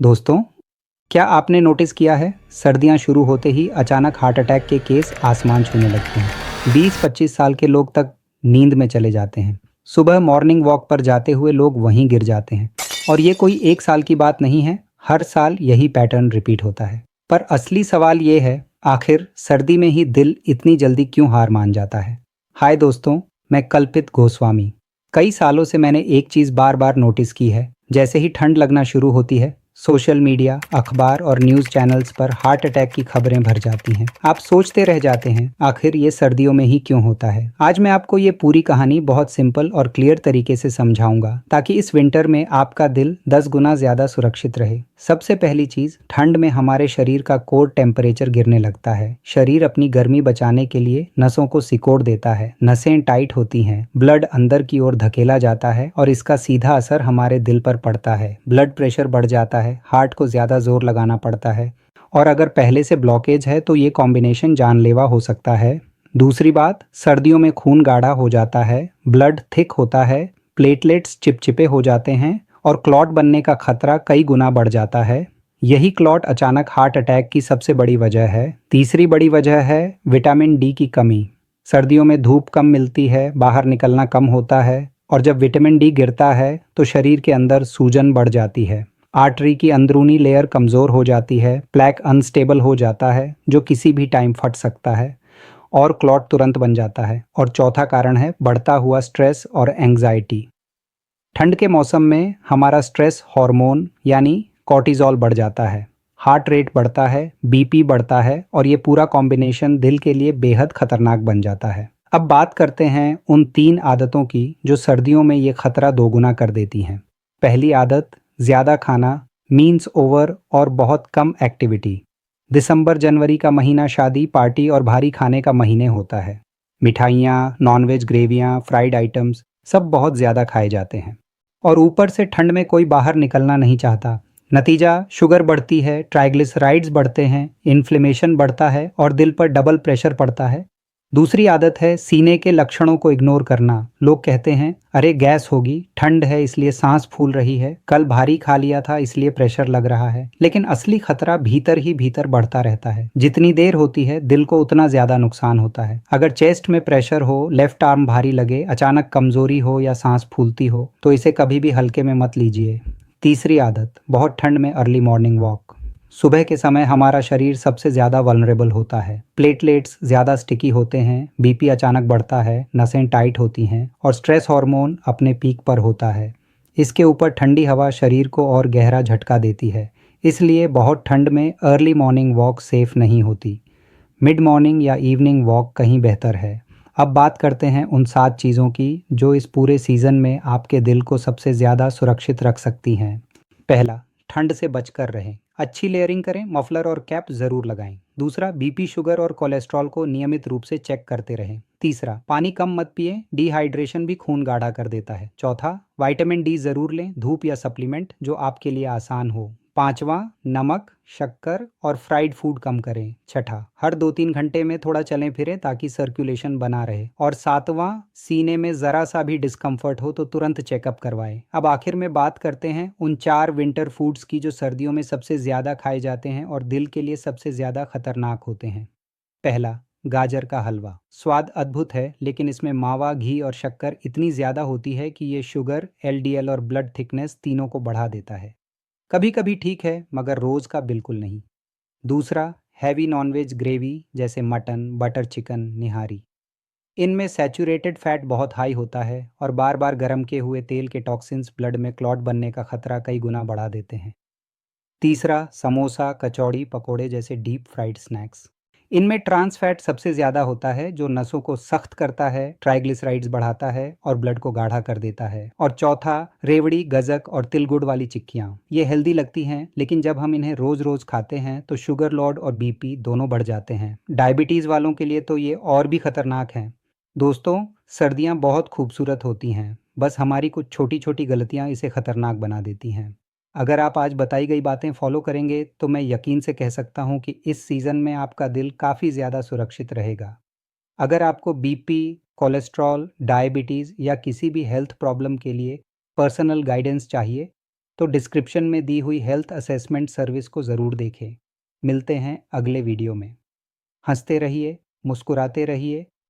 दोस्तों, क्या आपने नोटिस किया है सर्दियां शुरू होते ही अचानक हार्ट अटैक के केस आसमान छूने लगते हैं। 20-25 साल के लोग तक नींद में चले जाते हैं। सुबह मॉर्निंग वॉक पर जाते हुए लोग वहीं गिर जाते हैं। और ये कोई एक साल की बात नहीं है, हर साल यही पैटर्न रिपीट होता है। पर असली सवाल ये है, आखिर सर्दी में ही दिल इतनी जल्दी क्यों हार मान जाता है। हाय दोस्तों, मैं कल्पित गोस्वामी। कई सालों से मैंने एक चीज़ बार बार नोटिस की है। जैसे ही ठंड लगना शुरू होती है, सोशल मीडिया, अखबार और न्यूज़ चैनल्स पर हार्ट अटैक की खबरें भर जाती हैं। आप सोचते रह जाते हैं, आखिर ये सर्दियों में ही क्यों होता है। आज मैं आपको ये पूरी कहानी बहुत सिंपल और क्लियर तरीके से समझाऊंगा, ताकि इस विंटर में आपका दिल 10 गुना ज्यादा सुरक्षित रहे। सबसे पहली चीज, ठंड में हमारे शरीर का कोर टेम्परेचर गिरने लगता है। शरीर अपनी गर्मी बचाने के लिए नसों को सिकोड़ देता है। नसें टाइट होती हैं, ब्लड अंदर की ओर धकेला जाता है और इसका सीधा असर हमारे दिल पर पड़ता है। ब्लड प्रेशर बढ़ जाता है, हार्ट को ज्यादा जोर लगाना पड़ता है। और अगर पहले से ब्लॉकेज है तो ये कॉम्बिनेशन जानलेवा हो सकता है। दूसरी बात, सर्दियों में खून गाढ़ा हो जाता है, ब्लड थिक होता है, प्लेटलेट्स चिपचिपे हो जाते हैं और क्लॉट बनने का खतरा कई गुना बढ़ जाता है। यही क्लॉट अचानक हार्ट अटैक की सबसे बड़ी वजह है। तीसरी बड़ी वजह है विटामिन डी की कमी। सर्दियों में धूप कम मिलती है, बाहर निकलना कम होता है और जब विटामिन डी गिरता है तो शरीर के अंदर सूजन बढ़ जाती है। आर्टरी की अंदरूनी लेयर कमज़ोर हो जाती है, प्लैक अनस्टेबल हो जाता है जो किसी भी टाइम फट सकता है और क्लॉट तुरंत बन जाता है। और चौथा कारण है बढ़ता हुआ स्ट्रेस और एंग्जाइटी। ठंड के मौसम में हमारा स्ट्रेस हार्मोन यानी कॉर्टिजोल बढ़ जाता है, हार्ट रेट बढ़ता है, बीपी बढ़ता है और ये पूरा कॉम्बिनेशन दिल के लिए बेहद खतरनाक बन जाता है। अब बात करते हैं उन 3 आदतों की जो सर्दियों में ये खतरा दोगुना कर देती हैं। पहली आदत, ज़्यादा खाना, मीन्स ओवर और बहुत कम एक्टिविटी। दिसंबर जनवरी का महीना शादी, पार्टी और भारी खाने का महीने होता है। मिठाइयाँ, नॉनवेज ग्रेवियाँ, फ्राइड आइटम्स सब बहुत ज़्यादा खाए जाते हैं। और ऊपर से ठंड में कोई बाहर निकलना नहीं चाहता। नतीजा, शुगर बढ़ती है, ट्राइग्लिसराइड्स बढ़ते हैं, इन्फ्लेमेशन बढ़ता है और दिल पर डबल प्रेशर पड़ता है। दूसरी आदत है सीने के लक्षणों को इग्नोर करना। लोग कहते हैं, अरे गैस होगी, ठंड है इसलिए सांस फूल रही है, कल भारी खा लिया था इसलिए प्रेशर लग रहा है। लेकिन असली खतरा भीतर ही भीतर बढ़ता रहता है। जितनी देर होती है दिल को उतना ज्यादा नुकसान होता है। अगर चेस्ट में प्रेशर हो, लेफ्ट आर्म भारी लगे, अचानक कमजोरी हो या सांस फूलती हो तो इसे कभी भी हल्के में मत लीजिए। तीसरी आदत, बहुत ठंड में अर्ली मॉर्निंग वॉक। सुबह के समय हमारा शरीर सबसे ज़्यादा वल्नरेबल होता है। प्लेटलेट्स ज़्यादा स्टिकी होते हैं, बीपी अचानक बढ़ता है, नसें टाइट होती हैं और स्ट्रेस हार्मोन अपने पीक पर होता है। इसके ऊपर ठंडी हवा शरीर को और गहरा झटका देती है। इसलिए बहुत ठंड में अर्ली मॉर्निंग वॉक सेफ नहीं होती। मिड मॉर्निंग या इवनिंग वॉक कहीं बेहतर है। अब बात करते हैं उन 7 चीज़ों की जो इस पूरे सीज़न में आपके दिल को सबसे ज़्यादा सुरक्षित रख सकती हैं। पहला, ठंड से बचकर रहें। अच्छी लेयरिंग करें, मफलर और कैप जरूर लगाएं। दूसरा, बीपी, शुगर और कोलेस्ट्रॉल को नियमित रूप से चेक करते रहें। तीसरा, पानी कम मत पिए, डिहाइड्रेशन भी खून गाढ़ा कर देता है। चौथा, विटामिन डी जरूर लें, धूप या सप्लीमेंट जो आपके लिए आसान हो। पांचवा, नमक, शक्कर और फ्राइड फूड कम करें। छठा, हर 2-3 घंटे में थोड़ा चलें फिरें ताकि सर्कुलेशन बना रहे। और सातवां, सीने में जरा सा भी डिस्कम्फर्ट हो तो तुरंत चेकअप करवाएं। अब आखिर में बात करते हैं उन 4 विंटर फूड्स की जो सर्दियों में सबसे ज्यादा खाए जाते हैं और दिल के लिए सबसे ज्यादा खतरनाक होते हैं। पहला, गाजर का हलवा। स्वाद अद्भुत है लेकिन इसमें मावा, घी और शक्कर इतनी ज्यादा होती है कि ये शुगर, एलडीएल और ब्लड थिकनेस तीनों को बढ़ा देता है। कभी कभी ठीक है मगर रोज का बिल्कुल नहीं। दूसरा, हैवी नॉनवेज ग्रेवी जैसे मटन, बटर चिकन, निहारी। इनमें सैचुरेटेड फैट बहुत हाई होता है और बार बार गर्म किए हुए तेल के टॉक्सिन्स ब्लड में क्लॉट बनने का खतरा कई गुना बढ़ा देते हैं। तीसरा, समोसा, कचौड़ी, पकोड़े जैसे डीप फ्राइड स्नैक्स। इनमें ट्रांस फैट सबसे ज़्यादा होता है जो नसों को सख्त करता है, ट्राइग्लिसराइड्स बढ़ाता है और ब्लड को गाढ़ा कर देता है। और चौथा, रेवड़ी, गजक और तिल गुड़ वाली चिक्कियाँ। ये हेल्दी लगती हैं लेकिन जब हम इन्हें रोज़ रोज़ खाते हैं तो शुगर लोड और बीपी दोनों बढ़ जाते हैं। डायबिटीज़ वालों के लिए तो ये और भी खतरनाक हैं। दोस्तों, सर्दियाँ बहुत खूबसूरत होती हैं, बस हमारी कुछ छोटी छोटी गलतियाँ इसे खतरनाक बना देती हैं। अगर आप आज बताई गई बातें फॉलो करेंगे तो मैं यकीन से कह सकता हूँ कि इस सीज़न में आपका दिल काफ़ी ज़्यादा सुरक्षित रहेगा। अगर आपको बीपी, कोलेस्ट्रॉल, डायबिटीज़ या किसी भी हेल्थ प्रॉब्लम के लिए पर्सनल गाइडेंस चाहिए तो डिस्क्रिप्शन में दी हुई हेल्थ असेसमेंट सर्विस को ज़रूर देखें। मिलते हैं अगले वीडियो में। हंसते रहिए, मुस्कुराते रहिए